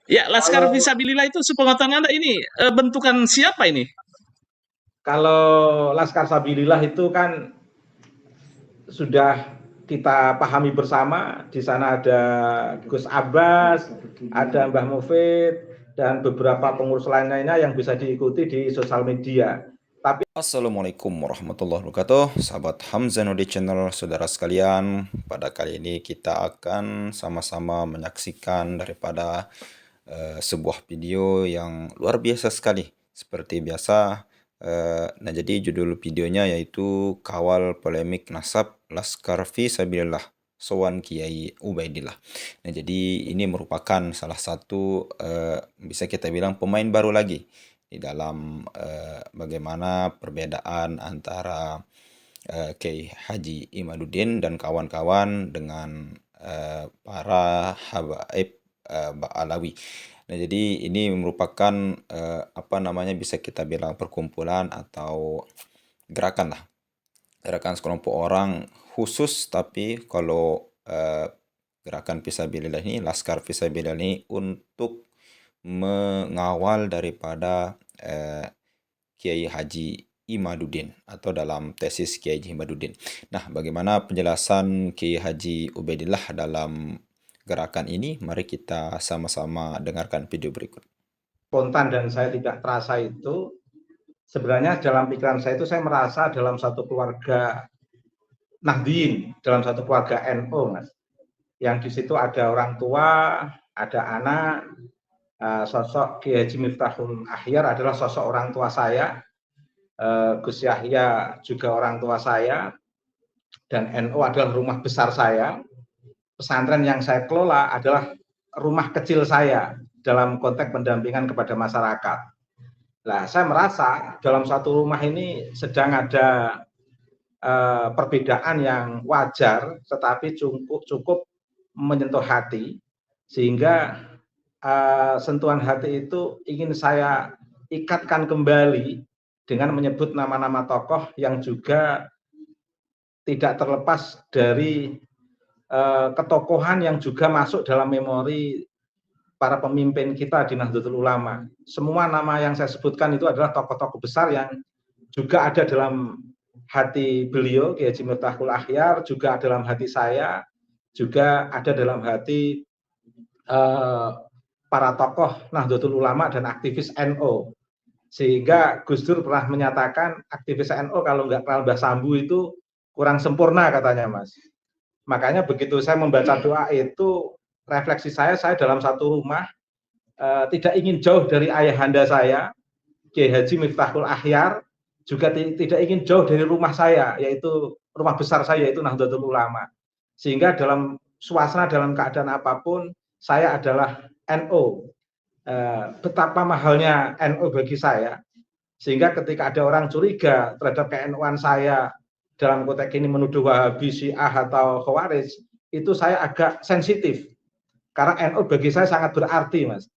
Ya, Laskar Kalau Fisabilillah itu sepengetahuan Anda ini bentukan siapa ini? kalau Laskar Sabilillah itu kan sudah kita pahami bersama. Di sana ada Gus Abbas, ada Mbah Mufid, dan beberapa pengurus lainnya yang bisa diikuti di sosial media. Tapi Assalamualaikum warahmatullahi wabarakatuh, sahabat Hamzanudi Channel, saudara sekalian. Pada kali ini kita akan sama-sama menyaksikan daripada sebuah video yang luar biasa sekali. Seperti biasa, nah jadi judul videonya yaitu Kawal Polemik Nasab Laskar Fisabilillah Sowan Kiai Ubaidillah. Nah jadi ini merupakan salah satu bisa kita bilang pemain baru lagi di dalam bagaimana perbedaan antara Kiai Haji Imaduddin dan kawan-kawan dengan para habaib Ba'alawi. Nah, jadi ini merupakan apa namanya bisa kita bilang perkumpulan atau gerakan lah. Gerakan sekelompok orang khusus, tapi kalau gerakan Fisabilillah ini, Laskar Fisabilillah ini untuk mengawal daripada Kiai Haji Imaduddin atau dalam tesis Kiai Haji Imaduddin. Nah, bagaimana penjelasan Kiai Haji Ubaidillah dalam gerakan ini? Mari kita sama-sama dengarkan video berikut. spontan dan saya tidak terasa itu, sebenarnya dalam pikiran saya itu saya merasa dalam satu keluarga Nahdien, dalam satu keluarga NU, Mas. Yang di situ ada orang tua, ada anak. Sosok Kiai Haji Miftahul Akhyar adalah sosok orang tua saya. Gus Yahya juga orang tua saya, dan NU adalah rumah besar saya. Pesantren yang saya kelola adalah rumah kecil saya dalam konteks pendampingan kepada masyarakat. Nah, saya merasa dalam satu rumah ini sedang ada perbedaan yang wajar, tetapi cukup menyentuh hati, sehingga sentuhan hati itu ingin saya ikatkan kembali dengan menyebut nama-nama tokoh yang juga tidak terlepas dari ketokohan yang juga masuk dalam memori para pemimpin kita di Nahdlatul Ulama. Semua nama yang saya sebutkan itu adalah tokoh-tokoh besar yang juga ada dalam hati beliau, Kiai Haji Miftahul Akhyar, juga dalam hati saya, juga ada dalam hati para tokoh Nahdlatul Ulama dan aktivis NU. Sehingga Gus Dur pernah menyatakan aktivis NU kalau nggak kenal Mbah Sambu itu kurang sempurna, katanya, Mas. Makanya begitu saya membaca doa itu, refleksi saya dalam satu rumah, tidak ingin jauh dari ayahanda saya, Kiai Haji Miftahul Akhyar, juga tidak ingin jauh dari rumah saya, yaitu rumah besar saya, yaitu Nahdlatul Ulama. Sehingga dalam suasana, dalam keadaan apapun, saya adalah NU. Betapa mahalnya NU bagi saya, sehingga ketika ada orang curiga terhadap ke-NU-an saya, dalam konteks ini menuduh Wahabi, Syiah atau Khawarij, itu saya agak sensitif. Karena NU bagi saya sangat berarti, Mas.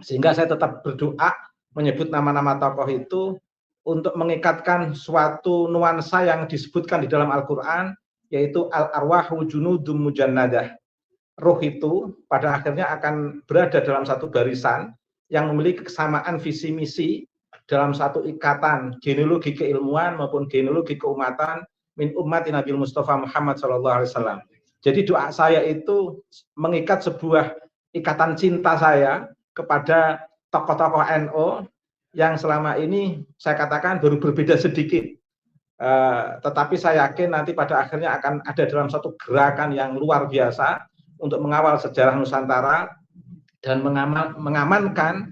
Sehingga saya tetap berdoa menyebut nama-nama tokoh itu untuk mengikatkan suatu nuansa yang disebutkan di dalam Al-Quran, yaitu al-arwahu junudum mujannadah. Roh itu pada akhirnya akan berada dalam satu barisan yang memiliki kesamaan visi misi dalam satu ikatan genealogi keilmuan maupun genealogi keumatan min ummati Nabi Mustafa Muhammad SAW. Jadi doa saya itu mengikat sebuah ikatan cinta saya kepada tokoh-tokoh NU yang selama ini saya katakan baru berbeda sedikit. Tetapi saya yakin nanti pada akhirnya akan ada dalam satu gerakan yang luar biasa untuk mengawal sejarah Nusantara dan mengamankan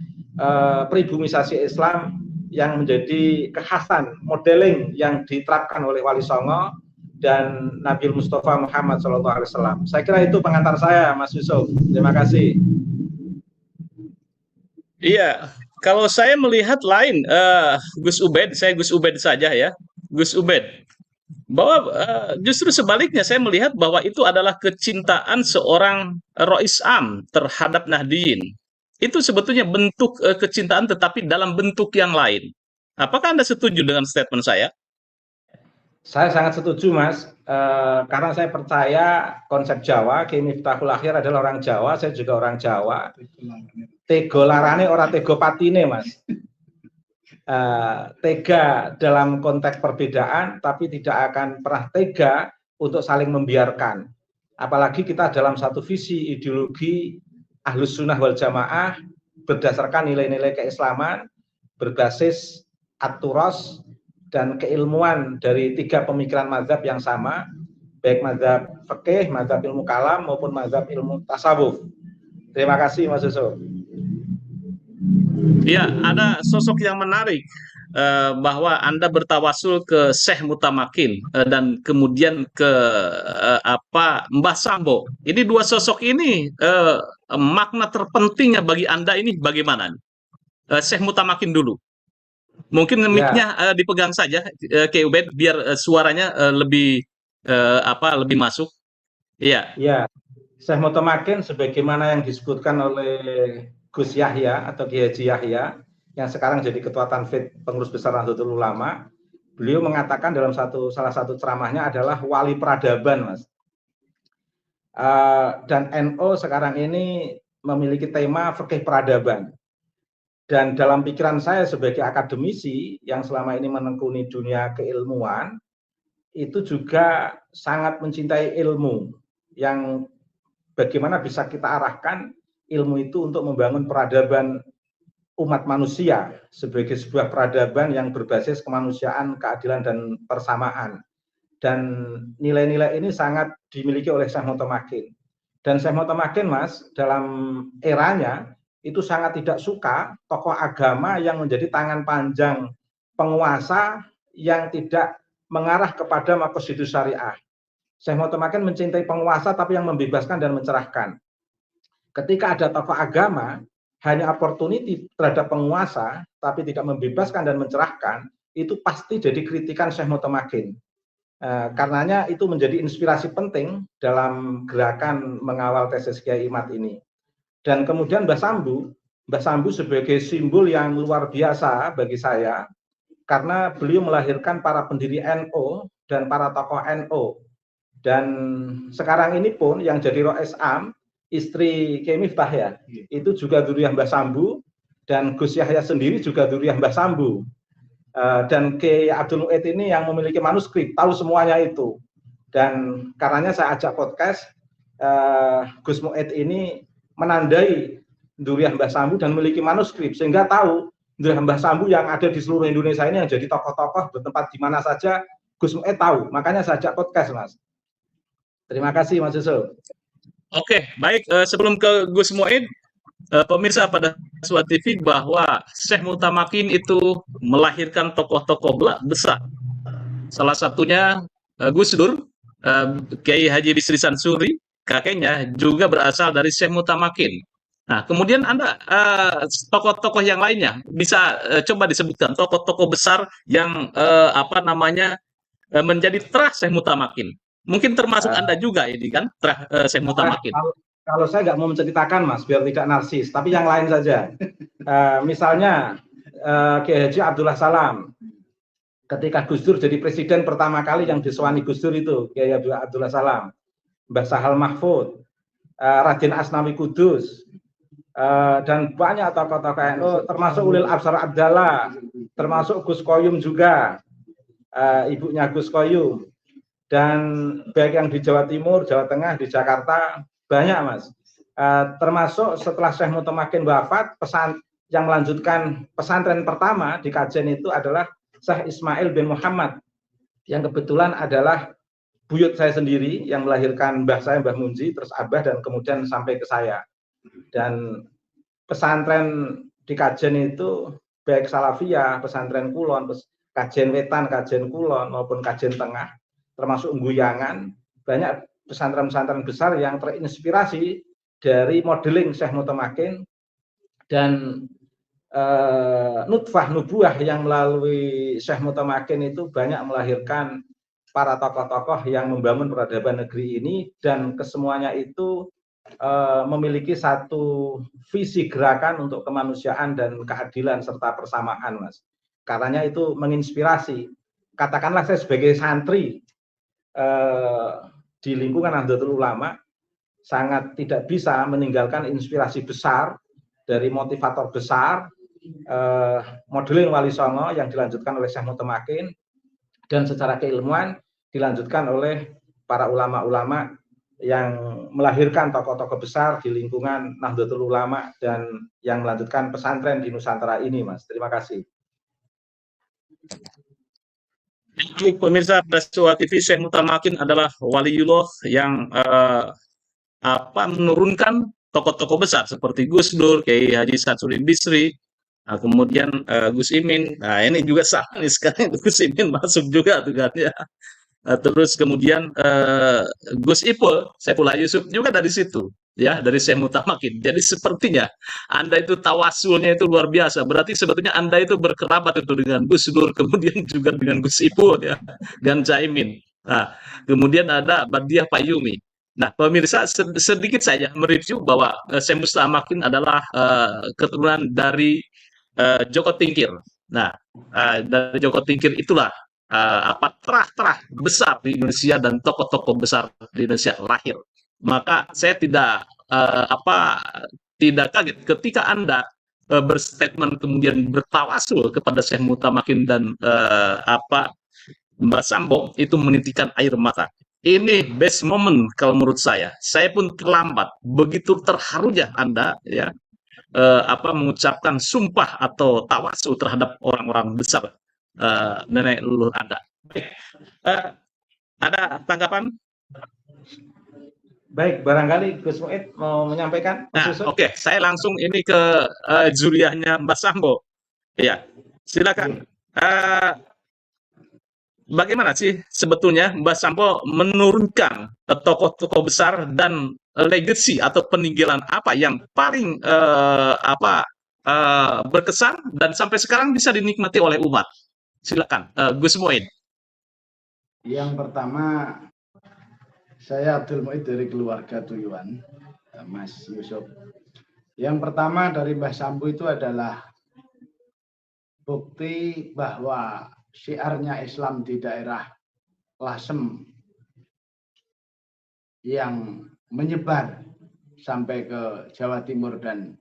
pribumisasi Islam yang menjadi kekhasan modeling yang diterapkan oleh Wali Songo dan Nabi Mustafa Muhammad SAW. Saya kira itu pengantar saya, Mas Yusuf. Terima kasih. Iya, kalau saya melihat lain, Gus Ubed, saya Gus Ubed saja ya, Gus Ubed. Bahwa justru sebaliknya saya melihat bahwa itu adalah kecintaan seorang Rois Am terhadap Nahdien. Itu sebetulnya bentuk kecintaan tetapi dalam bentuk yang lain. Apakah Anda setuju dengan statement saya? Saya sangat setuju, Mas. Karena saya percaya konsep Jawa, Kiai Miftahul Akhyar adalah orang Jawa, saya juga orang Jawa. tego larane ora tego patine, Mas. Tega dalam konteks perbedaan, tapi tidak akan pernah tega untuk saling membiarkan. Apalagi kita dalam satu visi ideologi Ahlus Sunnah wal Jamaah berdasarkan nilai-nilai keislaman, berbasis at-turas dan keilmuan dari 3 pemikiran mazhab yang sama, baik mazhab fikih, mazhab ilmu kalam maupun mazhab ilmu tasawuf. Terima kasih Mas Yusuf. Ya, ada sosok yang menarik bahwa Anda bertawasul ke Syekh Mutamakin dan kemudian ke Mbah Sambo. Ini 2 sosok ini makna terpentingnya bagi Anda ini bagaimana? Syekh Mutamakin dulu. Mungkin mic-nya dipegang saja ke Ubed biar suaranya lebih lebih masuk. Iya. Ya, Syekh Mutamakin sebagaimana yang disebutkan oleh Gus Yahya atau Kiai Haji Yahya yang sekarang jadi Ketua Tanfid Pengurus Besar Nahdlatul Ulama, beliau mengatakan dalam salah satu ceramahnya adalah wali peradaban, Mas. Dan NU sekarang ini memiliki tema fikih peradaban. Dan dalam pikiran saya sebagai akademisi yang selama ini menekuni dunia keilmuan, itu juga sangat mencintai ilmu yang bagaimana bisa kita arahkan ilmu itu untuk membangun peradaban umat manusia sebagai sebuah peradaban yang berbasis kemanusiaan, keadilan, dan persamaan. Dan nilai-nilai ini sangat dimiliki oleh Syekh Mutamakin. Dan Syekh Mutamakin, Mas, dalam eranya itu sangat tidak suka tokoh agama yang menjadi tangan panjang penguasa yang tidak mengarah kepada maqasidus syariah. Syekh Mutamakin mencintai penguasa tapi yang membebaskan dan mencerahkan. Ketika ada tokoh agama hanya opportunity terhadap penguasa tapi tidak membebaskan dan mencerahkan, itu pasti jadi kritikan Syekh Mutamakin. Karenanya itu menjadi inspirasi penting dalam gerakan mengawal tesis Kiai Imad ini. Dan kemudian Mbah Sambu sebagai simbol yang luar biasa bagi saya karena beliau melahirkan para pendiri NU dan para tokoh NU. Dan sekarang ini pun yang jadi Rois Am, istri Kiai Miftah ya, itu juga dzurriyyah Mbah Sambu, dan Gus Yahya sendiri juga dzurriyyah Mbah Sambu. Dan Kiai Abdul Mu'id ini yang memiliki manuskrip, tahu semuanya itu. Dan karenanya saya ajak podcast, Gus Mu'id ini menandai dzurriyyah Mbah Sambu dan memiliki manuskrip, sehingga tahu dzurriyyah Mbah Sambu yang ada di seluruh Indonesia ini yang jadi tokoh-tokoh bertempat di mana saja, Gus Mu'id tahu. Makanya saya ajak podcast, Mas. Terima kasih, Mas Yusuf. Oke, baik. Sebelum ke Gus Mu'id, pemirsa pada Suat TV bahwa Syekh Mutamakin itu melahirkan tokoh-tokoh besar. Salah satunya Gus Dur, Kiai Haji Bisri Sansuri, kakeknya juga berasal dari Syekh Mutamakin. Nah, kemudian Anda tokoh-tokoh yang lainnya bisa coba disebutkan tokoh-tokoh besar yang menjadi terah Syekh Mutamakin. Mungkin termasuk Anda juga ini kan, terah Syekh Mutamakin. Kalau saya nggak mau menceritakan, Mas, biar tidak narsis, tapi yang lain saja. Misalnya Kiai Haji Abdullah Salam, ketika Gus Dur jadi presiden pertama kali yang disewani Gus Dur itu Kiai Abdullah Salam, Mbah Sahal Mahfud, Raden Asnawi Kudus, dan banyak tokoh-tokoh NU, termasuk Ulil Absar Abdallah, termasuk Gus Koyum juga, ibunya Gus Koyum. Dan baik yang di Jawa Timur, Jawa Tengah, di Jakarta, banyak, Mas. Termasuk setelah Syekh Mutamakin wafat, yang melanjutkan pesantren pertama di Kajen itu adalah Syekh Ismail bin Muhammad, yang kebetulan adalah buyut saya sendiri, yang melahirkan mbah saya, Mbah Munji, terus abah, dan kemudian sampai ke saya. Dan pesantren di Kajen itu, baik Salafiyah, pesantren Kulon, Kajen Wetan, Kajen Kulon, maupun Kajen Tengah, termasuk Guyangan, banyak pesantren-pesantren besar yang terinspirasi dari modeling Syekh Mutamakin, dan nutfah nubuah yang melalui Syekh Mutamakin itu banyak melahirkan para tokoh-tokoh yang membangun peradaban negeri ini, dan kesemuanya itu memiliki satu visi gerakan untuk kemanusiaan dan keadilan serta persamaan, Mas. Karenanya itu menginspirasi. Katakanlah saya sebagai santri di lingkungan Nahdlatul Ulama sangat tidak bisa meninggalkan inspirasi besar dari motivator besar modeling Wali Songo yang dilanjutkan oleh Syekh Mutamakin, dan secara keilmuan dilanjutkan oleh para ulama-ulama yang melahirkan tokoh-tokoh besar di lingkungan Nahdlatul Ulama dan yang melanjutkan pesantren di Nusantara ini, Mas. Terima kasih. Baik, pemirsa Presua TV, Syekh Mutamakin adalah waliullah yang menurunkan tokoh-tokoh besar seperti Gus Dur, Kiai Haji Samsudin Bisri, kemudian Gus Imin. Nah, ini juga sama nih sekarang Gus Imin masuk juga tuh kan ya. Terus kemudian Gus Ipul, Saifullah Yusuf juga dari situ, ya, dari Syekh Mutamakin. Jadi sepertinya Anda itu tawasulnya itu luar biasa. Berarti sebetulnya Anda itu berkerabat itu dengan Gus Dur, kemudian juga dengan Gus Ipul, ya, dan Caimin. Nah, kemudian ada Badiah Payumi. Nah, pemirsa, sedikit saja mereview bahwa Syekh Mutamakin adalah keturunan dari Joko Tingkir. Nah, dari Joko Tingkir itulah terah-terah besar di Indonesia dan tokoh-tokoh besar di Indonesia lahir. Maka saya tidak kaget ketika Anda berstatement kemudian bertawasul kepada Syekh Mutamakin dan Mbak Sambo itu menitikan air mata. Ini best moment kalau menurut saya. Saya pun terlambat. Begitu terharunya Anda, ya, mengucapkan sumpah atau tawasul terhadap orang-orang besar nenek leluhur Anda. Baik. Ada tanggapan? Baik, barangkali Gus Muid mau menyampaikan. Nah, oke. Saya langsung ini ke juriahnya Mbak Sambo. Ya, silakan. Bagaimana sih sebetulnya Mbak Sambo menurunkan tokoh-tokoh besar dan legacy atau peninggalan apa yang paling berkesan dan sampai sekarang bisa dinikmati oleh umat? Silakan, Gus Muid. Yang pertama, saya Abdul Muid dari keluarga Tuyuan, Mas Yusuf. Yang pertama dari Mbah Sambu itu adalah bukti bahwa syiarnya Islam di daerah Lasem yang menyebar sampai ke Jawa Timur dan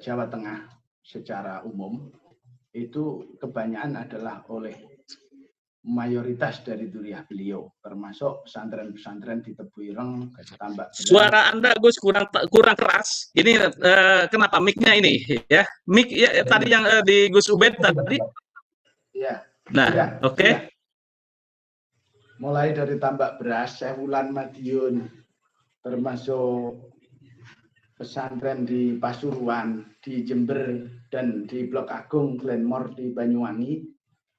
Jawa Tengah secara umum itu kebanyakan adalah oleh mayoritas dari duriah beliau, termasuk pesantren-pesantren di Tebuireng, Tambak Beras. Suara Anda, Gus, kurang keras. Ini kenapa mic-nya ini, ya? Mic ya, tadi yang di Gus Ubed tadi. Ya. Nah, ya, oke. Ya. Mulai dari Tambak Beras, Sewulan Madiun, termasuk pesantren di Pasuruan, di Jember, dan di Blok Agung, Glenmore di Banyuwangi,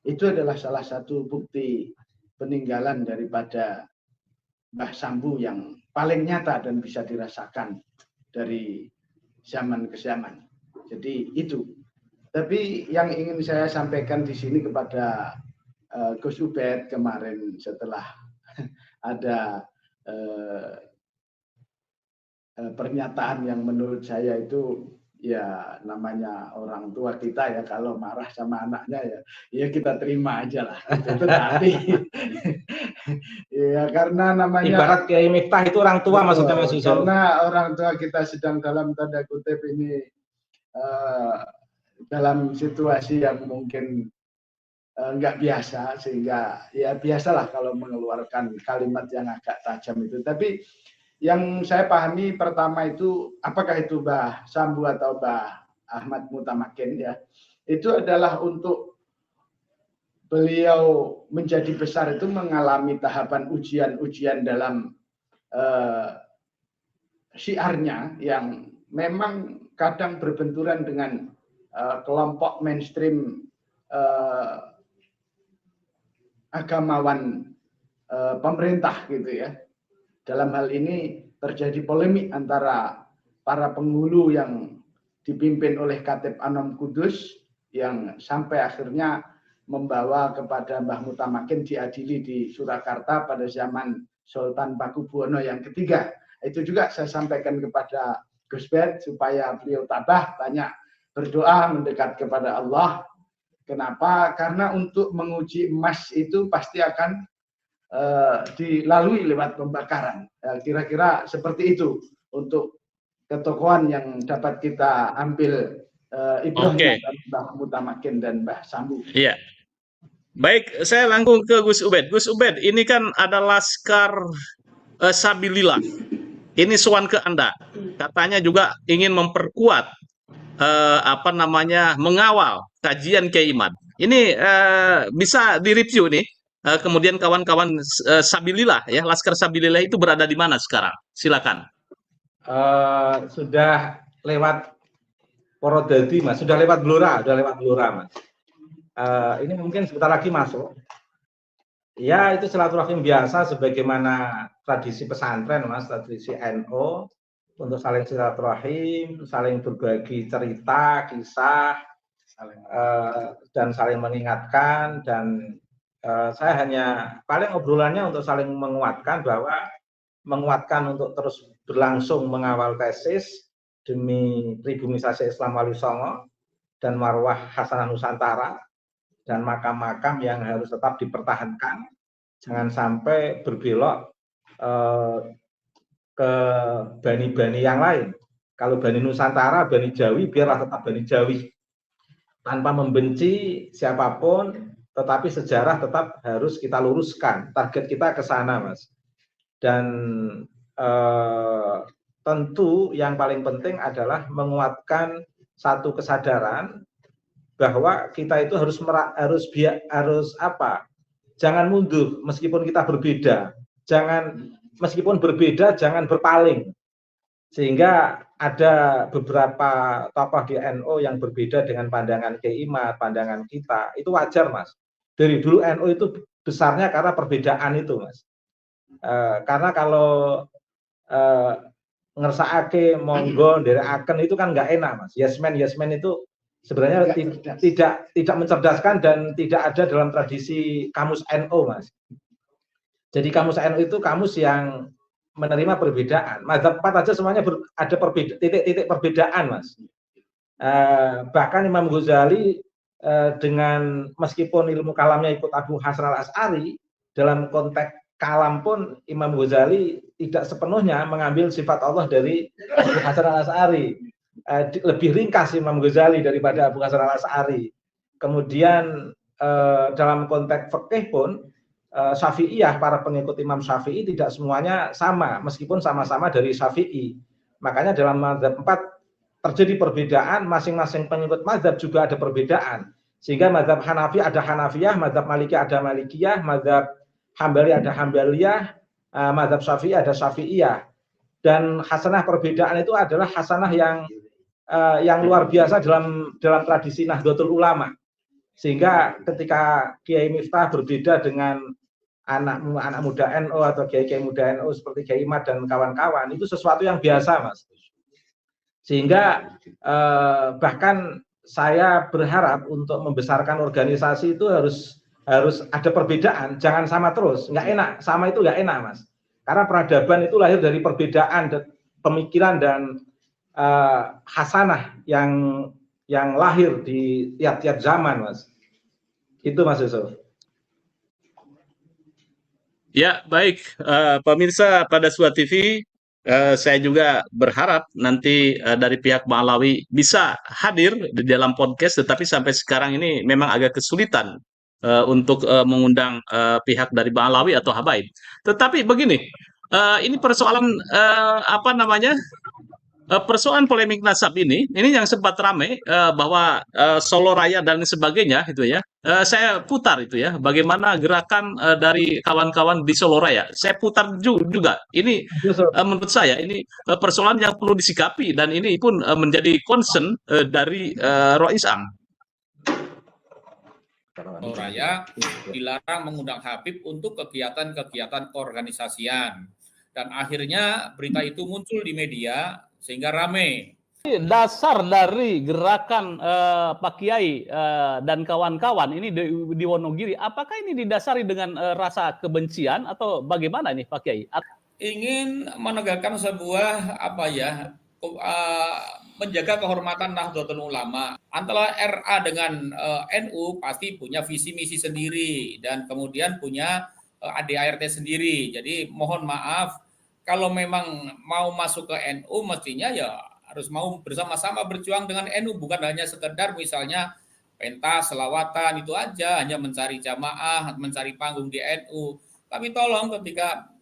itu adalah salah satu bukti peninggalan daripada Mbah Sambu yang paling nyata dan bisa dirasakan dari zaman ke zaman. Jadi itu. Tapi yang ingin saya sampaikan di sini kepada Gus Ubed kemarin setelah ada pernyataan yang menurut saya itu ya namanya orang tua kita ya, kalau marah sama anaknya ya kita terima aja lah gitu. Tapi ya karena namanya ibarat Kiai Miftah itu orang tua, maksudnya Mas Yusuf. Karena orang tua kita sedang dalam tanda kutip ini dalam situasi yang mungkin nggak biasa, sehingga ya biasalah kalau mengeluarkan kalimat yang agak tajam itu. Tapi yang saya pahami pertama itu, apakah itu Mbah Sambu atau Mbah Ahmad Mutamakin ya, itu adalah untuk beliau menjadi besar itu mengalami tahapan ujian-ujian dalam syiarnya yang memang kadang berbenturan dengan kelompok mainstream agamawan pemerintah gitu ya. Dalam hal ini terjadi polemik antara para penghulu yang dipimpin oleh Khatib Anom Kudus yang sampai akhirnya membawa kepada Mbah Mutamakin diadili di Surakarta pada zaman Sultan Pakubuwono yang ketiga. Itu juga saya sampaikan kepada Gus Bed supaya beliau tabah, banyak berdoa mendekat kepada Allah. Kenapa? Karena untuk menguji emas itu pasti akan dilalui lewat pembakaran. Kira-kira seperti itu untuk ketokohan yang dapat kita ambil ibrahnya Oke. dari Mbah Mutamakin dan Mbah Sambu. Iya. Baik, saya langsung ke Gus Ubed. Gus Ubed, ini kan ada Laskar Sabilillah. Ini soal ke Anda. Katanya juga ingin memperkuat mengawal kajian Kiai Imad. Ini bisa direview nih. Kemudian kawan-kawan Sabilillah ya, Laskar Sabilillah itu berada di mana sekarang? Silakan. Sudah lewat Porodadi, Mas. Sudah lewat Blora, Mas. Ini mungkin sebentar lagi masuk. Ya, itu silaturahim biasa sebagaimana tradisi pesantren, Mas, tradisi NU untuk saling silaturahim, saling berbagi cerita, kisah, dan saling mengingatkan. Dan saya hanya paling obrolannya untuk saling menguatkan untuk terus berlangsung mengawal tesis demi tribunisasi Islam Wali Songo dan marwah Hasanah Nusantara dan makam-makam yang harus tetap dipertahankan, jangan sampai berbelok ke bani-bani yang lain. Kalau Bani Nusantara, Bani Jawi, biarlah tetap Bani Jawi, tanpa membenci siapapun, tetapi sejarah tetap harus kita luruskan. Target kita ke sana, Mas. Dan tentu yang paling penting adalah menguatkan satu kesadaran bahwa kita itu jangan mundur meskipun kita berbeda, meskipun berbeda jangan berpaling. Sehingga ada beberapa tokoh di NU yang berbeda dengan pandangan Kiai Imad, pandangan kita, itu wajar, Mas. Dari dulu NU itu besarnya karena perbedaan itu, Mas. Karena kalau ngersakake monggo nderekaken itu kan nggak enak, Mas. Yesmen itu sebenarnya tidak mencerdaskan dan tidak ada dalam tradisi kamus NU, Mas. Jadi kamus NU itu kamus yang menerima perbedaan. Mazhab 4 aja semuanya ada titik-titik perbedaan, Mas. Bahkan Imam Ghazali dengan meskipun ilmu kalamnya ikut Abu Hasan al-Asy'ari, dalam konteks kalam pun Imam Ghazali tidak sepenuhnya mengambil sifat Allah dari Abu Hasan al-Asy'ari. Lebih ringkas Imam Ghazali daripada Abu Hasan al-Asy'ari. Kemudian dalam konteks fikih pun Syafi'iyah, para pengikut Imam Syafi'i tidak semuanya sama, meskipun sama-sama dari Syafi'i. Makanya dalam mazhab 4 terjadi perbedaan, masing-masing pengikut mazhab juga ada perbedaan. Sehingga mazhab Hanafi ada Hanafiyah, mazhab Maliki ada Malikiyah, mazhab Hambali ada Hambaliyah, mazhab Syafi'i ada Syafi'iyah. Dan hasanah perbedaan itu adalah hasanah yang luar biasa dalam tradisi Nahdlatul Ulama. Sehingga ketika Kiai Miftah berbeda dengan anak muda NU atau kiai muda NU seperti Kiai Imad dan kawan-kawan, itu sesuatu yang biasa, Mas. Sehingga bahkan saya berharap untuk membesarkan organisasi itu harus ada perbedaan, jangan sama terus. Nggak enak, sama itu nggak enak, Mas. Karena peradaban itu lahir dari perbedaan dan pemikiran dan hasanah yang lahir di tiap-tiap zaman, Mas. Itu, Mas Yusuf. Ya, baik. Pemirsa pada Suara TV, saya juga berharap nanti dari pihak Malawi bisa hadir di dalam podcast, tetapi sampai sekarang ini memang agak kesulitan untuk mengundang pihak dari Malawi atau Habaib. Tetapi begini, ini persoalan persoalan polemik nasab ini yang sempat ramai bahwa Solo Raya dan sebagainya itu ya. Saya putar itu ya, bagaimana gerakan dari kawan-kawan di Solo Raya. Saya putar juga. Ini menurut saya ini persoalan yang perlu disikapi dan ini pun menjadi concern dari Rois Am. Solo Raya dilarang mengundang Habib untuk kegiatan-kegiatan keorganisasian. Dan akhirnya berita itu muncul di media sehingga rame. Dasar dari gerakan Pak Kiai dan kawan-kawan ini di Wonogiri, apakah ini didasari dengan rasa kebencian atau bagaimana nih Pak Kiai? Ingin menegakkan sebuah menjaga kehormatan Nahdlatul Ulama. Antara RA dengan NU pasti punya visi misi sendiri dan kemudian punya ADART sendiri. Jadi mohon maaf kalau memang mau masuk ke NU mestinya ya harus mau bersama-sama berjuang dengan NU, bukan hanya sekedar misalnya pentas, selawatan itu aja, hanya mencari jamaah, mencari panggung di NU. Tapi tolong ketika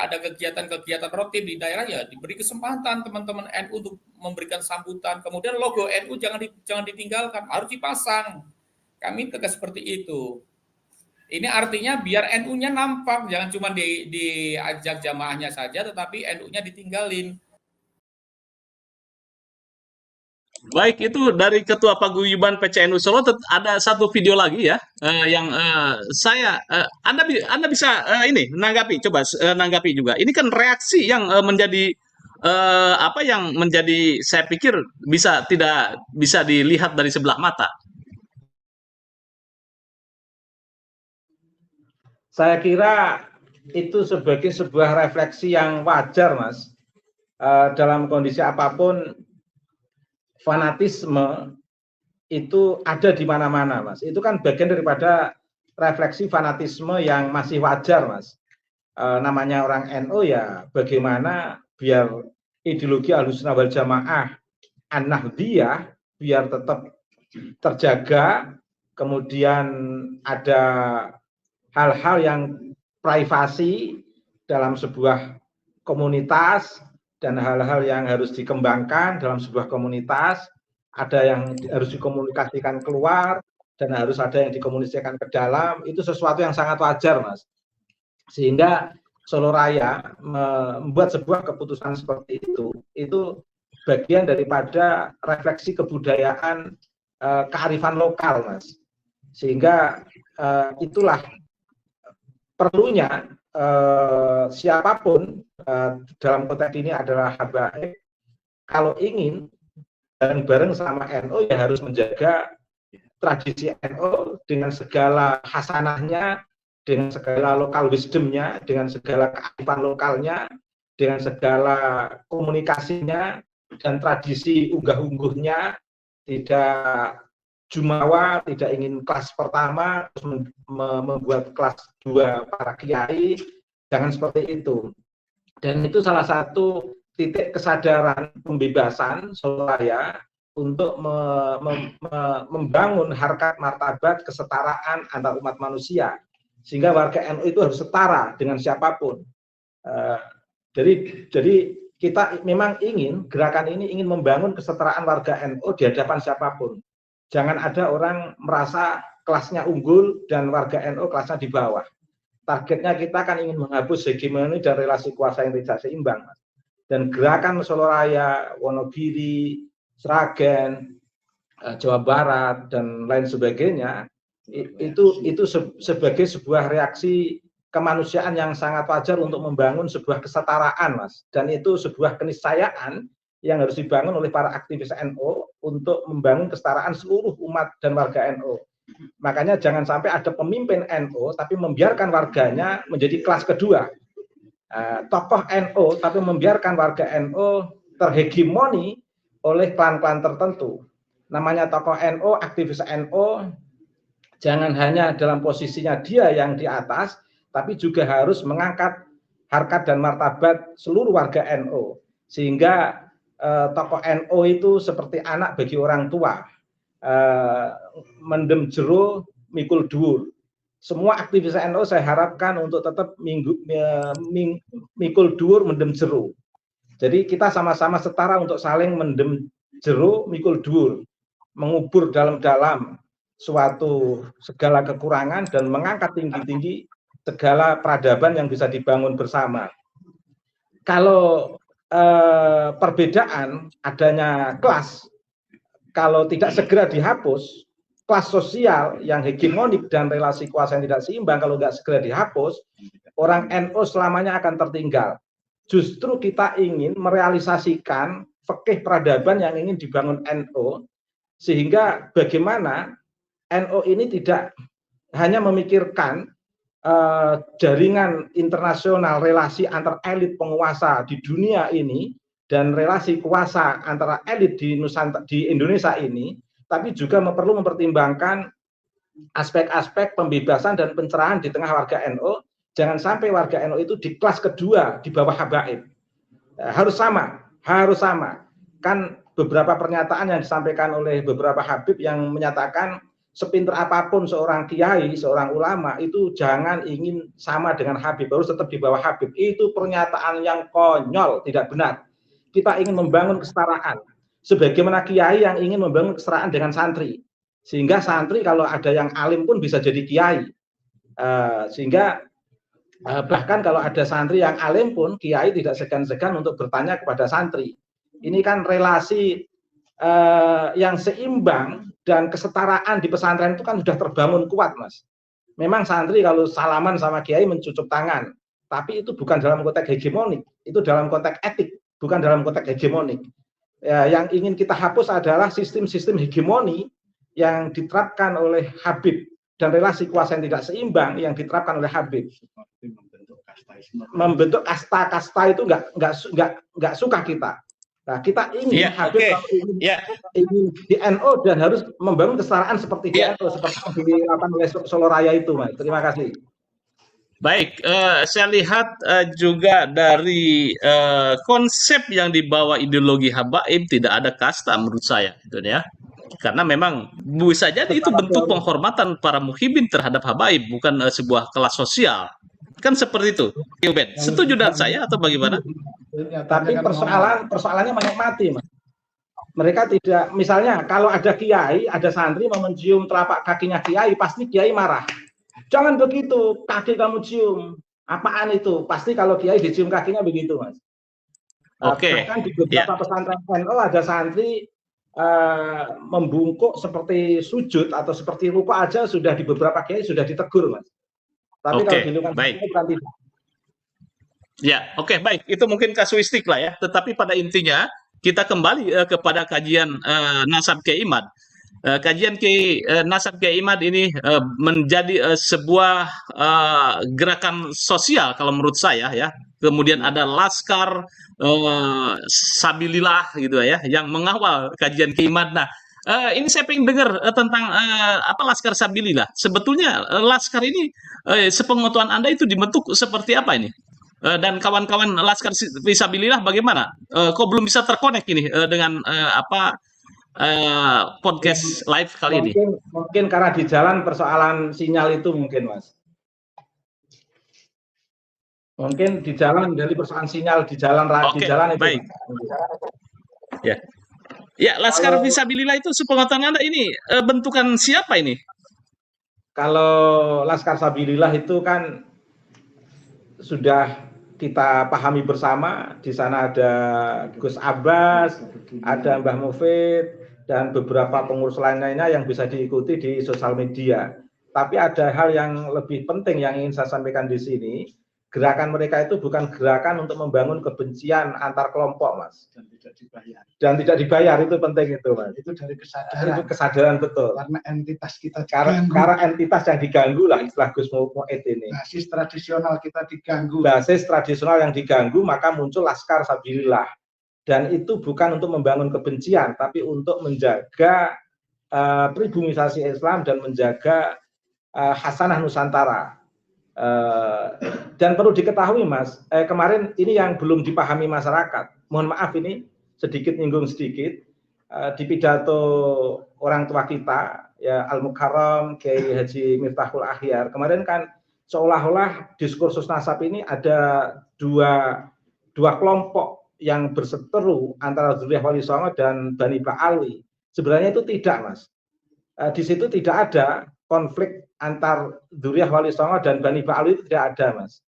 ada kegiatan-kegiatan rutin di daerah ya diberi kesempatan teman-teman NU untuk memberikan sambutan. Kemudian logo NU jangan ditinggalkan, harus dipasang. Kami tegas seperti itu. Ini artinya biar NU-nya nampak, jangan cuma diajak jamaahnya saja, tetapi NU-nya ditinggalin. Baik, itu dari Ketua Paguyuban PCNU Solo. Ada satu video lagi ya, yang Anda bisa ini menanggapi, coba nanggapi juga. Ini kan reaksi yang menjadi apa yang menjadi, saya pikir tidak bisa dilihat dari sebelah mata. Saya kira itu sebagai sebuah refleksi yang wajar, Mas. Dalam kondisi apapun, fanatisme itu ada di mana-mana, Mas. Itu kan bagian daripada refleksi fanatisme yang masih wajar, Mas. Namanya orang NU ya, bagaimana biar ideologi Ahlussunnah wal Jamaah An-Nahdliyah biar tetap terjaga, kemudian ada hal-hal yang privasi dalam sebuah komunitas, dan hal-hal yang harus dikembangkan dalam sebuah komunitas, ada yang harus dikomunikasikan keluar, dan harus ada yang dikomunikasikan ke dalam, itu sesuatu yang sangat wajar, Mas. Sehingga Solo Raya membuat sebuah keputusan seperti itu bagian daripada refleksi kebudayaan, kearifan lokal, Mas. Sehingga itulah perlunya siapapun dalam konteks ini adalah habaib, kalau ingin bareng-bareng sama NU ya harus menjaga tradisi NU dengan segala hasanahnya, dengan segala lokal wisdomnya, dengan segala kearifan lokalnya, dengan segala komunikasinya dan tradisi unggah-ungguhnya, tidak jumawa, tidak ingin kelas pertama terus membuat kelas 2 para kiai, jangan seperti itu. Dan itu salah satu titik kesadaran pembebasan Solo Raya untuk membangun harkat martabat kesetaraan antar umat manusia, sehingga warga NU itu harus setara dengan siapapun. Jadi kita memang gerakan ini ingin membangun kesetaraan warga NU di hadapan siapapun. Jangan ada orang merasa kelasnya unggul dan warga NU kelasnya di bawah. Targetnya kita kan ingin menghapus hegemoni dan relasi kuasa yang tidak seimbang. Dan gerakan Solo Raya, Wonogiri, Sragen, Jawa Barat, dan lain sebagainya, itu sebagai sebuah reaksi kemanusiaan yang sangat wajar untuk membangun sebuah kesetaraan, Mas. Dan itu sebuah keniscayaan yang harus dibangun oleh para aktivis NU untuk membangun kesetaraan seluruh umat dan warga NU. Makanya jangan sampai ada pemimpin NU tapi membiarkan warganya menjadi kelas kedua. Tokoh NU tapi membiarkan warga NU terhegemoni oleh klan-klan tertentu. Namanya tokoh NU, aktivis NU, jangan hanya dalam posisinya dia yang di atas, tapi juga harus mengangkat harkat dan martabat seluruh warga NU. Sehingga tokoh NU itu seperti anak bagi orang tua. Mendem jero mikul dhuwur. Semua aktivis NU saya harapkan untuk tetap mikul dhuwur mendem jero. Jadi kita sama-sama setara untuk saling mendem jero mikul dhuwur, mengubur dalam-dalam suatu segala kekurangan dan mengangkat tinggi-tinggi segala peradaban yang bisa dibangun bersama. Kalau perbedaan adanya kelas, kalau tidak segera dihapus, kelas sosial yang hegemonik dan relasi kuasa yang tidak seimbang, kalau nggak segera dihapus, orang NU selamanya akan tertinggal. Justru kita ingin merealisasikan fikih peradaban yang ingin dibangun NU, sehingga bagaimana NU ini tidak hanya memikirkan jaringan internasional, relasi antar elit penguasa di dunia ini, dan relasi kuasa antara elit di Indonesia ini, tapi juga perlu mempertimbangkan aspek-aspek pembebasan dan pencerahan di tengah warga NU Jangan sampai warga NU itu di kelas kedua di bawah habaib. Harus sama, harus sama. Kan beberapa pernyataan yang disampaikan oleh beberapa habib yang menyatakan sepinter apapun seorang kiai, seorang ulama itu jangan ingin sama dengan habib, harus tetap di bawah habib. Itu pernyataan yang konyol, tidak benar. Kita ingin membangun kesetaraan. Sebagaimana kiai yang ingin membangun kesetaraan dengan santri. Sehingga santri kalau ada yang alim pun bisa jadi kiai. Sehingga bahkan kalau ada santri yang alim pun kiai tidak segan-segan untuk bertanya kepada santri. Ini kan relasi yang seimbang dan kesetaraan di pesantren itu kan sudah terbangun kuat, Mas. Memang santri kalau salaman sama kiai mencucuk tangan, tapi itu bukan dalam konteks hegemonik, itu dalam konteks etik, bukan dalam konteks hegemonik. Yang ingin kita hapus adalah sistem-sistem hegemoni yang diterapkan oleh Habib dan relasi kuasa yang tidak seimbang yang diterapkan oleh Habib. Membentuk kasta-kasta itu nggak suka kita. Nah, kita ingin Habib ingin di NU dan harus membangun kesetaraan seperti di NU, seperti yang dilakukan oleh Solo Raya itu, Mas. Terima kasih. Baik, saya lihat juga dari konsep yang dibawa ideologi habaib tidak ada kasta menurut saya, gitu ya. Karena memang bisa jadi itu bentuk penghormatan para muhibin terhadap habaib, bukan sebuah kelas sosial. Kan seperti itu, Ubed. Setuju dengan saya atau bagaimana? Tapi persoalannya menikmati, Mas. Mereka tidak, misalnya kalau ada kiai, ada santri mau mencium telapak kakinya kiai, pasti kiai marah. Jangan begitu, kaki kamu cium. Apaan itu? Pasti kalau kiai dicium kakinya begitu, Mas. Oke. Bahkan di beberapa pesantren NU ada santri membungkuk seperti sujud atau seperti ruku aja sudah di beberapa kiai sudah ditegur, Mas. Tapi kalau di lingkungan baik. bukan tidak. Ya, oke, baik. Itu mungkin kasuistik lah ya. Tetapi pada intinya kita kembali kepada kajian Nasab Kiai Imad. Kajian Nasab Kiai Imad ini menjadi sebuah gerakan sosial kalau menurut saya ya. Kemudian ada Laskar Sabilillah gitu ya, yang mengawal kajian Kiai Imad. Nah, ini saya pengen dengar tentang apa Laskar Sabilillah. Sebetulnya Laskar ini sepengetahuan Anda itu dibentuk seperti apa ini? Dan kawan-kawan Laskar Fisabilillah bagaimana? Kok belum bisa terkonek ini dengan podcast live kali ini? Mungkin karena di jalan persoalan sinyal itu mungkin, Mas. Mungkin di jalan dari persoalan sinyal di jalan di jalan itu. Baik. Ya. Ya, Laskar Fisabilillah itu sepengetahuan Anda ini bentukan siapa ini? Kalau Laskar Sabilillah itu kan sudah kita pahami bersama, di sana ada Gus Abbas, ada Mbah Mufid, dan beberapa pengurus lainnya yang bisa diikuti di sosial media. Tapi ada hal yang lebih penting yang ingin saya sampaikan di sini. Gerakan mereka itu bukan gerakan untuk membangun kebencian antar kelompok, Mas. Dan tidak dibayar, itu penting itu, Mas. Itu dari kesadaran. Itu kesadaran betul. Karena entitas kita karena entitas yang diganggu lah istilah Gus Mu'id ini. Basis tradisional kita diganggu. Basis tradisional yang diganggu, maka muncul Laskar Sabilillah. Dan itu bukan untuk membangun kebencian, tapi untuk menjaga pribumisasi Islam dan menjaga Hasanah Nusantara. Dan perlu diketahui, Mas, kemarin ini yang belum dipahami masyarakat. Mohon maaf ini sedikit nyinggung sedikit. Di pidato orang tua kita, ya Al-Mukarram Kiai Haji Miftahul Akhyar, kemarin kan seolah-olah diskursus nasab ini ada dua kelompok yang berseteru antara Dzurriyyah Wali Songo dan Bani Ba'alwi. Sebenarnya itu tidak, Mas. Di situ tidak ada konflik antar Dzurriyyah Wali Songo dan Bani Ba'alwi, itu tidak ada, Mas.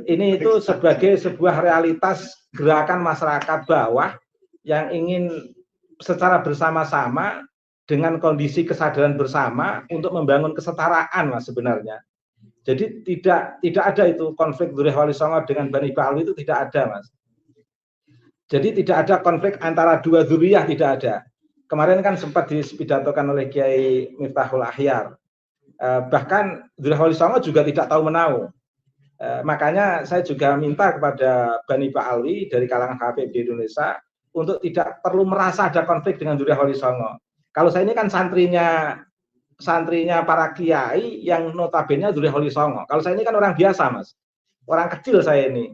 Ini itu sebagai sebuah realitas gerakan masyarakat bawah yang ingin secara bersama-sama dengan kondisi kesadaran bersama untuk membangun kesetaraan, Mas, sebenarnya. Jadi tidak ada itu konflik Dzurriyyah Wali Songo dengan Bani Ba'alwi, itu tidak ada, Mas. Jadi tidak ada konflik antara dua dzurriyah, tidak ada. Kemarin kan sempat dipidatokan oleh Kiai Miftahul Akhyar. Bahkan Dzurriyyah Wali Songo juga tidak tahu menahu. Makanya saya juga minta kepada Bani Ba'alwi dari kalangan Habib di Indonesia untuk tidak perlu merasa ada konflik dengan Dzurriyyah Wali Songo. Kalau saya ini kan santrinya santrinya para kiai yang notabene Dzulkifli Wali Songo. Kalau saya ini kan orang biasa, Mas. Orang kecil saya ini.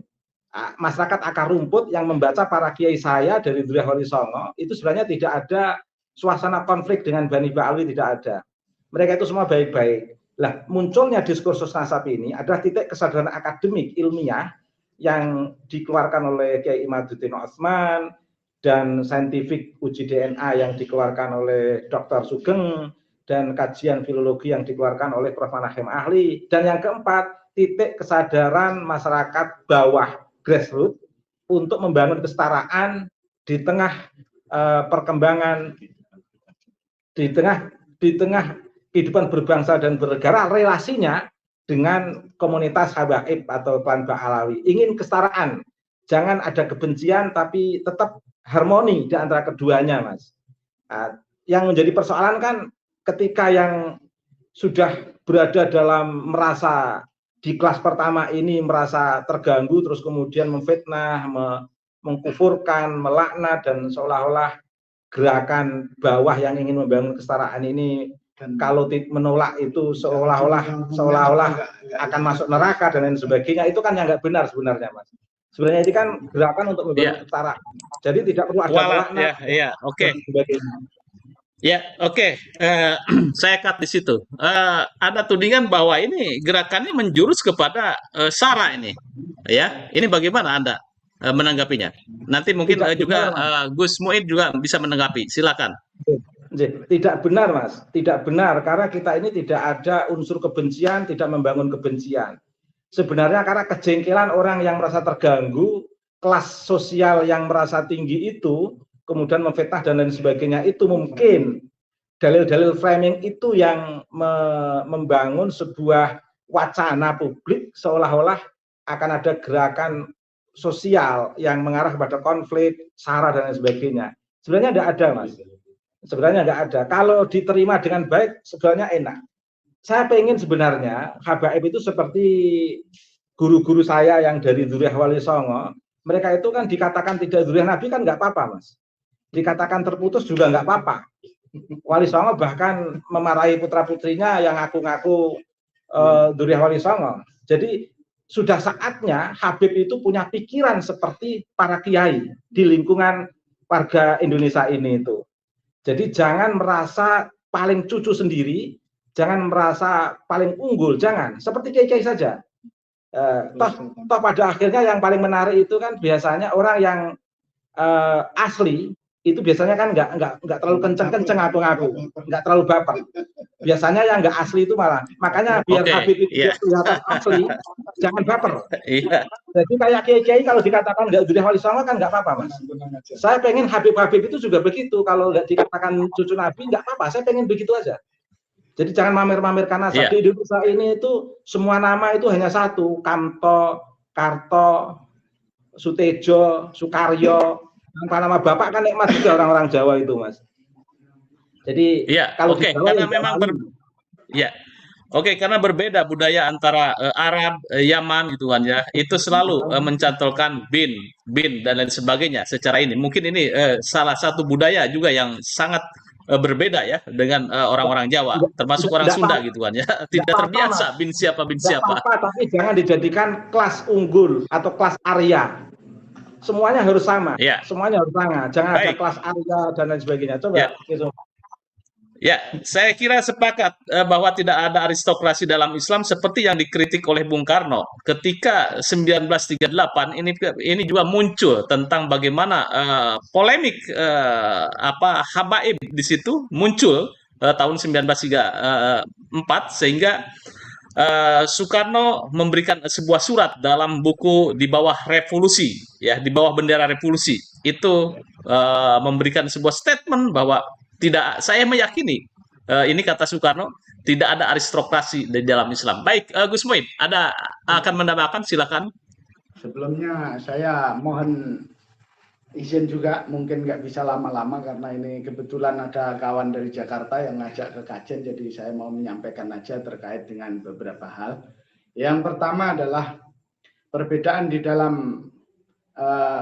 Masyarakat akar rumput yang membaca para kiai saya dari Dzulkifli Wali Songo, itu sebenarnya tidak ada suasana konflik dengan Bani Ba'alwi, tidak ada. Mereka itu semua baik-baik. Lah, munculnya diskursus nasab ini adalah titik kesadaran akademik ilmiah yang dikeluarkan oleh Kiai Imaduddin Utsman dan saintifik uji DNA yang dikeluarkan oleh Dr. Sugeng dan kajian filologi yang dikeluarkan oleh Prof. Manahem Ahli. Dan yang keempat, titik kesadaran masyarakat bawah grassroots untuk membangun kesetaraan di tengah perkembangan, di tengah kehidupan berbangsa dan bernegara, relasinya dengan komunitas habaib atau klan Ba'alawi. Ingin kesetaraan, jangan ada kebencian, tapi tetap harmoni di antara keduanya, Mas. Yang menjadi persoalan kan ketika yang sudah berada dalam merasa di kelas pertama ini merasa terganggu, terus kemudian memfitnah, mengkufurkan, melaknat, dan seolah-olah gerakan bawah yang ingin membangun kesetaraan ini kalau menolak itu seolah-olah akan masuk neraka dan lain sebagainya, itu kan yang nggak benar sebenarnya, Mas. Sebenarnya ini kan gerakan untuk membangun kesetaraan. Jadi tidak perlu ada pelaknat. Oke. Ya, oke. Saya cut di situ. Ada tudingan bahwa ini gerakannya menjurus kepada SARA ini. Ya, ini bagaimana Anda menanggapinya? Nanti mungkin juga Gus Muid juga bisa menanggapi. Silakan. Tidak benar, Mas. Tidak benar, karena kita ini tidak ada unsur kebencian, tidak membangun kebencian. Sebenarnya karena kejengkelan orang yang merasa terganggu, kelas sosial yang merasa tinggi itu, kemudian memfitnah dan lain sebagainya, itu mungkin dalil-dalil framing itu yang membangun sebuah wacana publik seolah-olah akan ada gerakan sosial yang mengarah kepada konflik, SARA dan lain sebagainya. Sebenarnya tidak ada, Mas. Sebenarnya nggak ada. Kalau diterima dengan baik, sebenarnya enak. Saya pengen sebenarnya habaib itu seperti guru-guru saya yang dari Dzulkifli Wali Songo. Mereka itu kan dikatakan tidak dzurriyyah Nabi kan nggak apa-apa, Mas. Dikatakan terputus juga nggak apa-apa. Wali Songo bahkan memarahi putra-putrinya yang ngaku-ngaku Dzulkifli Wali Songo. Jadi sudah saatnya Habib itu punya pikiran seperti para kiai di lingkungan warga Indonesia ini itu. Jadi jangan merasa paling cucu sendiri, jangan merasa paling unggul, jangan. Seperti kiai-kiai saja. Toh pada akhirnya yang paling menarik itu kan biasanya orang yang asli itu biasanya kan nggak terlalu kenceng-kenceng ngaku-ngaku, nggak terlalu baper. Biasanya yang nggak asli itu malah, makanya biar Habib itu kelihatan asli, jangan baper. Jadi kayak kiai-kiai kalau dikatakan nggak Dzulkifli Wali Songo kan nggak apa-apa, Mas. Saya pengen Habib-Habib itu juga begitu, kalau nggak dikatakan cucu Nabi nggak apa-apa, saya pengen begitu aja. Jadi jangan mamer-mamerkan nasab. Di Indonesia ini itu semua nama itu hanya satu, Kamto, Karto, Sutejo, Sukaryo. Tanpa nama bapak kan nikmat juga orang-orang Jawa itu, Mas. Jadi kalau di Jawa karena memang karena berbeda budaya antara Arab, Yaman gitu kan ya. Itu selalu mencantolkan bin dan lain sebagainya secara ini. Mungkin ini salah satu budaya juga yang sangat berbeda ya dengan orang-orang Jawa, termasuk orang Sunda gitu kan ya. Tidak terbiasa bin siapa. Tapi jangan dijadikan kelas unggul atau kelas Arya. Semuanya harus sama. Semuanya harus sama. Jangan ada kelas Arya dan lain sebagainya. Coba. Ya, saya kira sepakat bahwa tidak ada aristokrasi dalam Islam seperti yang dikritik oleh Bung Karno. Ketika 1938 ini juga muncul tentang bagaimana polemik habaib di situ muncul tahun 1934 sehingga Soekarno memberikan sebuah surat dalam buku Di Bawah Revolusi, ya, di bawah bendera revolusi. Itu memberikan sebuah statement bahwa saya meyakini ini kata Soekarno, tidak ada aristokrasi di dalam Islam. Baik, Gus Muid, ada akan menambahkan, silakan. Sebelumnya saya mohon izin juga, mungkin nggak bisa lama-lama karena ini kebetulan ada kawan dari Jakarta yang ngajak ke kajian, jadi saya mau menyampaikan aja terkait dengan beberapa hal. Yang pertama adalah perbedaan di dalam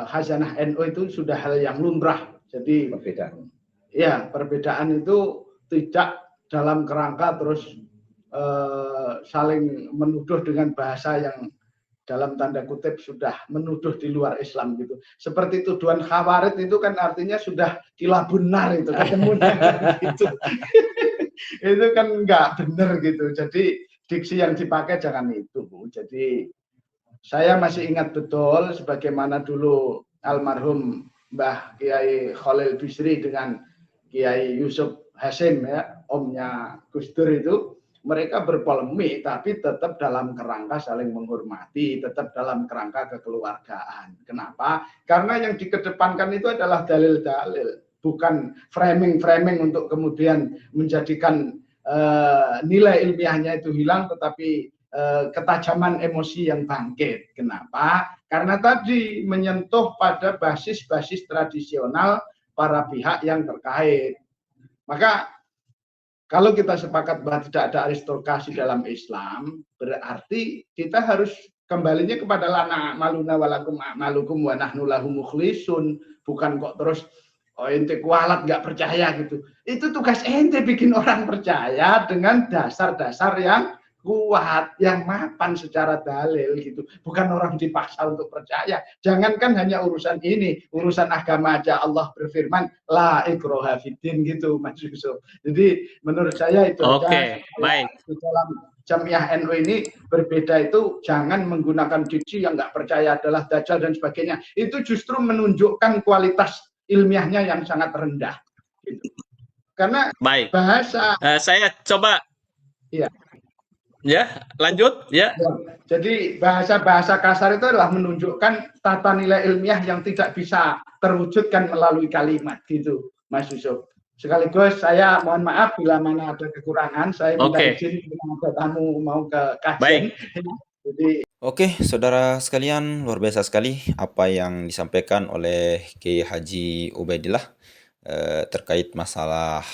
khazanah NU itu sudah hal yang lumrah. Jadi perbedaan itu tidak dalam kerangka terus saling menuduh dengan bahasa yang dalam tanda kutip sudah menuduh di luar Islam gitu. Seperti tuduhan khawarid itu kan artinya sudah gila benar itu ketemunya gitu. Itu kan nggak benar gitu. Jadi diksi yang dipakai jangan itu, Bu. Jadi saya masih ingat betul sebagaimana dulu almarhum Mbah Kiai Khalil Bisri dengan Kiai Yusuf Hasim ya, omnya Gus Dur itu, mereka berpolemik tapi tetap dalam kerangka saling menghormati, tetap dalam kerangka kekeluargaan. Kenapa? Karena yang dikedepankan itu adalah dalil-dalil, bukan framing-framing untuk kemudian menjadikan nilai ilmiahnya itu hilang, tetapi ketajaman emosi yang bangkit. Kenapa? Karena tadi menyentuh pada basis-basis tradisional para pihak yang terkait. Maka kalau kita sepakat bahwa tidak ada aristokrasi dalam Islam, berarti kita harus kembalinya kepada lana maluna walakum malukum wa nahnu lahu mukhlisun, bukan kok terus oh ente kualat nggak percaya gitu. Itu tugas ente bikin orang percaya dengan dasar-dasar yang kuat, yang mapan secara dalil gitu. Bukan orang dipaksa untuk percaya. Jangankan hanya urusan ini, urusan agama aja Allah berfirman la ikraha fiddin gitu Mas Yusuf. Jadi menurut saya itu Oke, baik. di dalam Jamiah NU ini berbeda itu jangan menggunakan diksi yang nggak percaya adalah dajjal dan sebagainya. Itu justru menunjukkan kualitas ilmiahnya yang sangat rendah. Gitu. Karena Baik. bahasa Saya coba. Iya. Ya, lanjut ya. Jadi bahasa-bahasa kasar itu adalah menunjukkan tata nilai ilmiah yang tidak bisa terwujudkan melalui kalimat gitu, Mas Yusuf. Sekaligus saya mohon maaf bila mana ada kekurangan, saya minta izin bila ada tamu mau ke kajian. Jadi Oke, saudara sekalian, luar biasa sekali apa yang disampaikan oleh Kiai Haji Ubaidillah terkait masalah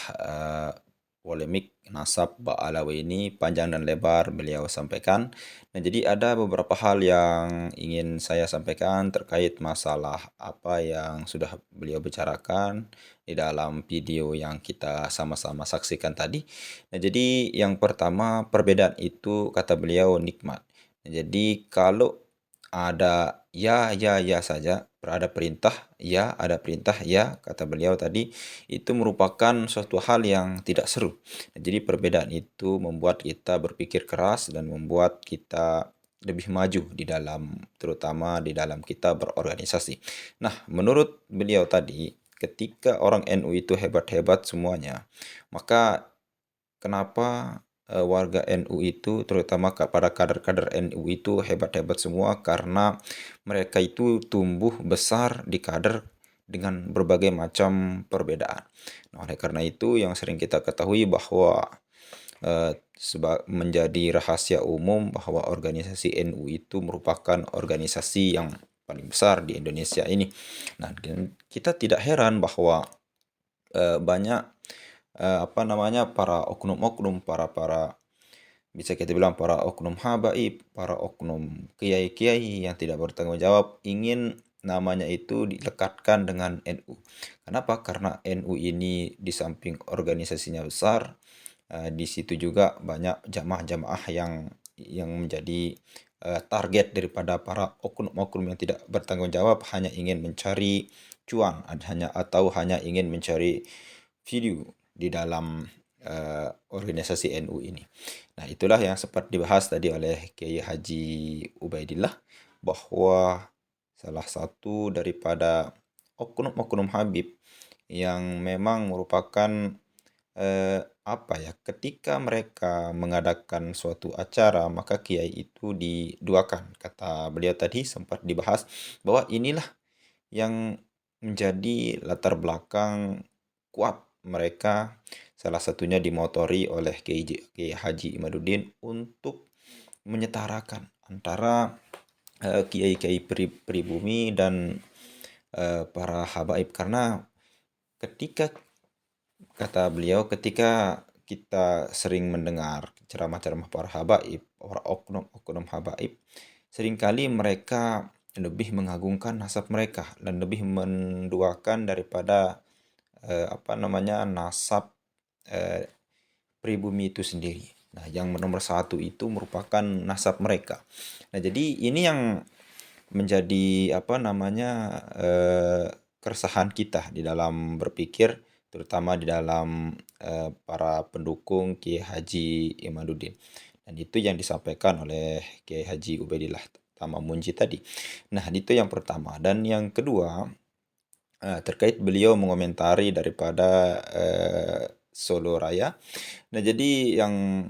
polemik nasab Ba'alawi ini, panjang dan lebar beliau sampaikan. Nah, jadi ada beberapa hal yang ingin saya sampaikan terkait masalah apa yang sudah beliau bicarakan di dalam video yang kita sama-sama saksikan tadi. Nah, jadi yang pertama, perbedaan itu kata beliau nikmat. Nah, jadi kalau ada ya saja, ada perintah ya, ada perintah ya, kata beliau tadi, itu merupakan suatu hal yang tidak seru. Nah, jadi perbedaan itu membuat kita berpikir keras dan membuat kita lebih maju di dalam, terutama di dalam kita berorganisasi. Nah, menurut beliau tadi, ketika orang NU itu hebat-hebat semuanya, maka kenapa warga NU itu, terutama pada kader-kader NU itu hebat-hebat semua? Karena mereka itu tumbuh besar di kader dengan berbagai macam perbedaan. Nah, oleh karena itu yang sering kita ketahui bahwa menjadi rahasia umum bahwa organisasi NU itu merupakan organisasi yang paling besar di Indonesia ini. Nah, kita tidak heran bahwa banyak para oknum-oknum, para bisa kita bilang para oknum habaib, para oknum kiai-kiai yang tidak bertanggung jawab ingin namanya itu dilekatkan dengan NU. Kenapa? Karena NU ini di samping organisasinya besar, di situ juga banyak jamaah-jamaah yang menjadi target daripada para oknum-oknum yang tidak bertanggung jawab, hanya ingin mencari cuan, atau hanya ingin mencari video di dalam organisasi NU ini. Nah, itulah yang sempat dibahas tadi oleh Kiai Haji Ubaidillah, bahwa salah satu daripada oknum-oknum Habib yang memang merupakan ketika mereka mengadakan suatu acara, maka kiai itu diduakan. Kata beliau tadi sempat dibahas bahwa inilah yang menjadi latar belakang kuat mereka, salah satunya dimotori oleh Kiai Haji Imaduddin untuk menyetarakan antara kiai-kiai pribumi dan para habaib. Karena kata beliau, ketika kita sering mendengar ceramah-ceramah para habaib, para oknum-oknum habaib, seringkali mereka lebih mengagungkan nasab mereka dan lebih menduakan daripada nasab pribumi itu sendiri. Nah, yang nomor satu itu merupakan nasab mereka. Nah, jadi ini yang menjadi keresahan kita di dalam berpikir, terutama di dalam para pendukung Kiai Haji Imaduddin. Dan itu yang disampaikan oleh Kiai Haji Ubaidillah Tamamunji tadi. Nah, itu yang pertama. Dan yang kedua, terkait beliau mengomentari daripada Solo Raya. Nah, jadi yang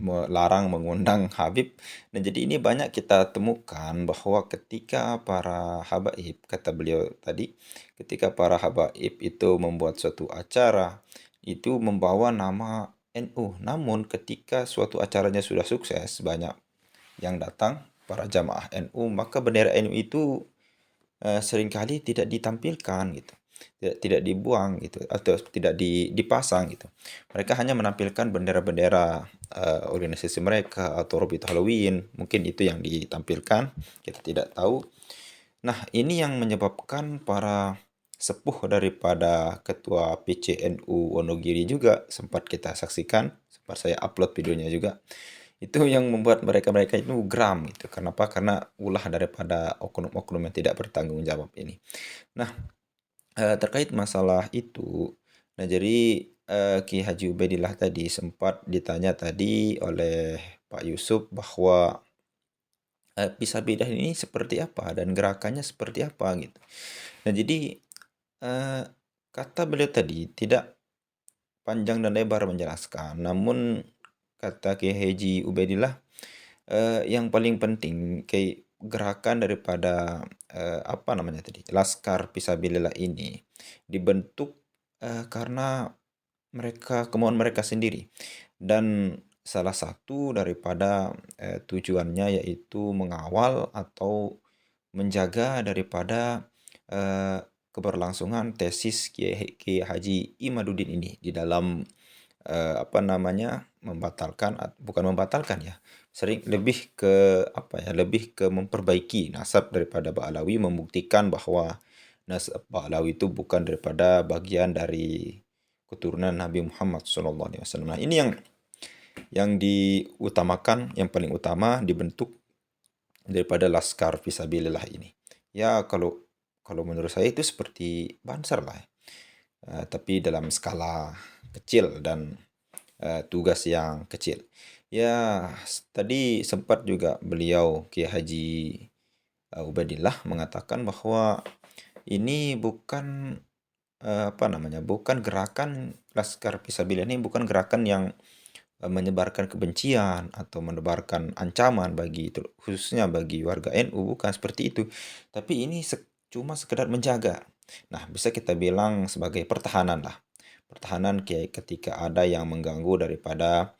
melarang mengundang Habib. Nah, jadi ini banyak kita temukan bahwa ketika para habaib, kata beliau tadi, ketika para habaib itu membuat suatu acara, itu membawa nama NU. Namun ketika suatu acaranya sudah sukses, banyak yang datang, para jamaah NU, maka bendera NU itu seringkali tidak ditampilkan gitu. Tidak dibuang gitu, atau tidak dipasang gitu. Mereka hanya menampilkan bendera-bendera organisasi mereka atau Robit Halloween, mungkin itu yang ditampilkan, kita tidak tahu. Nah, ini yang menyebabkan para sepuh daripada ketua PCNU Wonogiri juga sempat kita saksikan, sempat saya upload videonya juga. Itu yang membuat mereka itu geram gitu. Kenapa? Karena ulah daripada oknum-oknum yang tidak bertanggung jawab ini. Nah, terkait masalah itu, nah jadi Ki Haji Ubaidillah tadi sempat ditanya tadi oleh Pak Yusuf bahwa Fisabilillah ini seperti apa dan gerakannya seperti apa gitu. Nah, jadi kata beliau tadi tidak panjang dan lebar menjelaskan, namun kata Ki Haji Ubaidillah, yang paling penting kayak gerakan daripada Laskar Fisabilillah ini dibentuk karena kemauan mereka sendiri, dan salah satu daripada tujuannya yaitu mengawal atau menjaga daripada keberlangsungan tesis Kiai Haji Imaduddin ini di dalam bukan membatalkan ya, lebih ke memperbaiki nasab daripada Ba'alawi, membuktikan bahwa nasab Ba'alawi itu bukan daripada bagian dari keturunan Nabi Muhammad SAW. Nah, ini yang diutamakan, yang paling utama dibentuk daripada Laskar Fisabilillah ini. Ya, kalau menurut saya itu seperti Bansar lah, tapi dalam skala kecil dan tugas yang kecil. Ya, tadi sempat juga beliau Kiai Haji Ubaidillah mengatakan bahwa ini bukan bukan gerakan Laskar Fisabilillah ini bukan gerakan yang menyebarkan kebencian atau menebarkan ancaman khususnya bagi warga NU, bukan seperti itu. Tapi ini cuma sekedar menjaga. Nah, bisa kita bilang sebagai pertahanan lah. Pertahanan ketika ada yang mengganggu daripada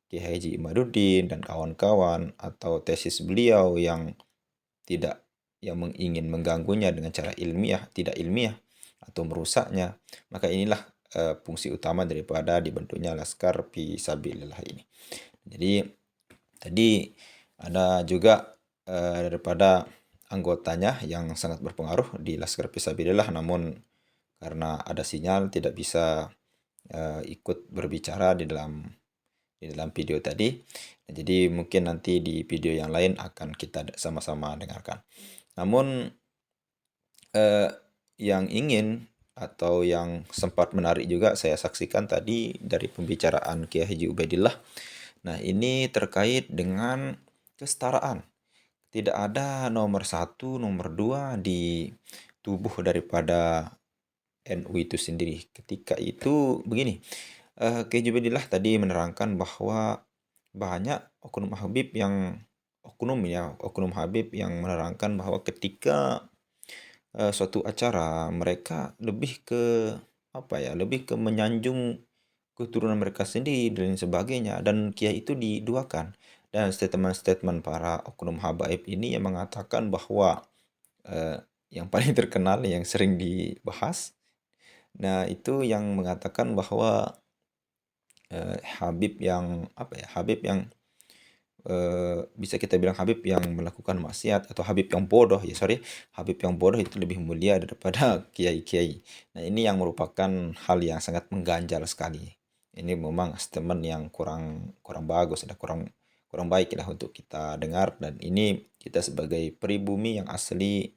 Kiai Haji Imaduddin dan kawan-kawan, atau tesis beliau yang ingin mengganggunya dengan cara ilmiah, tidak ilmiah, atau merusaknya. Maka inilah fungsi utama daripada dibentuknya Laskar Fisabilillah ini. Jadi tadi ada juga daripada anggotanya yang sangat berpengaruh di Laskar Fisabilillah, namun karena ada sinyal tidak bisa ikut berbicara di dalam video tadi. Jadi mungkin nanti di video yang lain akan kita sama-sama dengarkan. Namun yang ingin atau yang sempat menarik juga saya saksikan tadi dari pembicaraan Kiai Haji Ubaidillah. Nah, ini terkait dengan kesetaraan. Tidak ada nomor 1, nomor 2 di tubuh daripada NU itu sendiri. Ketika itu begini, Kiai Haji Ubaidillah tadi menerangkan bahwa banyak oknum Habib yang menerangkan bahwa ketika suatu acara mereka lebih ke menyanjung keturunan mereka sendiri dan sebagainya, dan kiai itu diduakan. Dan statement-statement para oknum habaib ini yang mengatakan bahwa yang paling terkenal yang sering dibahas, nah itu yang mengatakan bahwa Habib yang bisa kita bilang Habib yang melakukan maksiat atau Habib yang bodoh, ya sorry, Habib yang bodoh itu lebih mulia daripada kiai-kiai. Nah, ini yang merupakan hal yang sangat mengganjal sekali. Ini memang statement yang kurang bagus, kurang baik lah untuk kita dengar, dan ini kita sebagai pribumi yang asli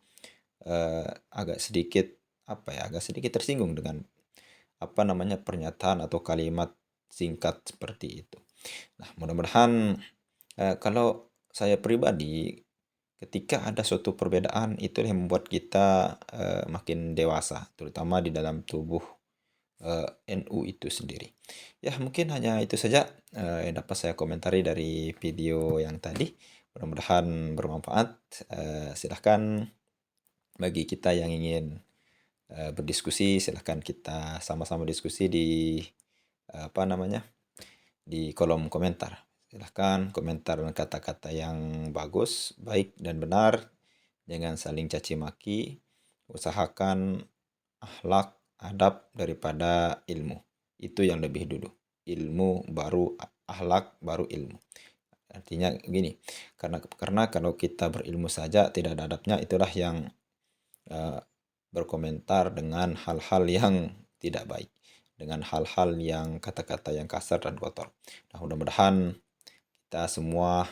agak sedikit tersinggung dengan pernyataan atau kalimat singkat seperti itu. Nah, mudah-mudahan kalau saya pribadi, ketika ada suatu perbedaan, itu yang membuat kita makin dewasa, terutama di dalam tubuh NU itu sendiri. Ya, mungkin hanya itu saja yang dapat saya komentari dari video yang tadi. Mudah-mudahan bermanfaat. Silahkan bagi kita yang ingin berdiskusi, silahkan kita sama-sama diskusi di di kolom komentar. Silahkan komentar dengan kata-kata yang bagus, baik dan benar, jangan saling caci maki. Usahakan akhlak, adab daripada ilmu. Itu yang lebih dulu. Ilmu baru akhlak, baru ilmu. Artinya gini, karena kalau kita berilmu saja tidak ada adabnya, itulah yang berkomentar dengan hal-hal yang tidak baik, dengan hal-hal yang kata-kata yang kasar dan kotor. Nah, mudah-mudahan kita semua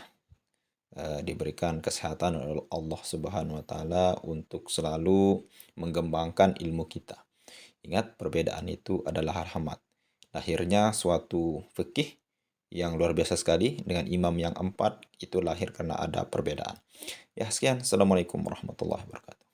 diberikan kesehatan oleh Allah Subhanahu wa taala untuk selalu mengembangkan ilmu kita. Ingat, perbedaan itu adalah rahmat. Lahirnya suatu fikih yang luar biasa sekali dengan imam yang 4 itu lahir karena ada perbedaan. Ya, sekian. Assalamualaikum warahmatullahi wabarakatuh.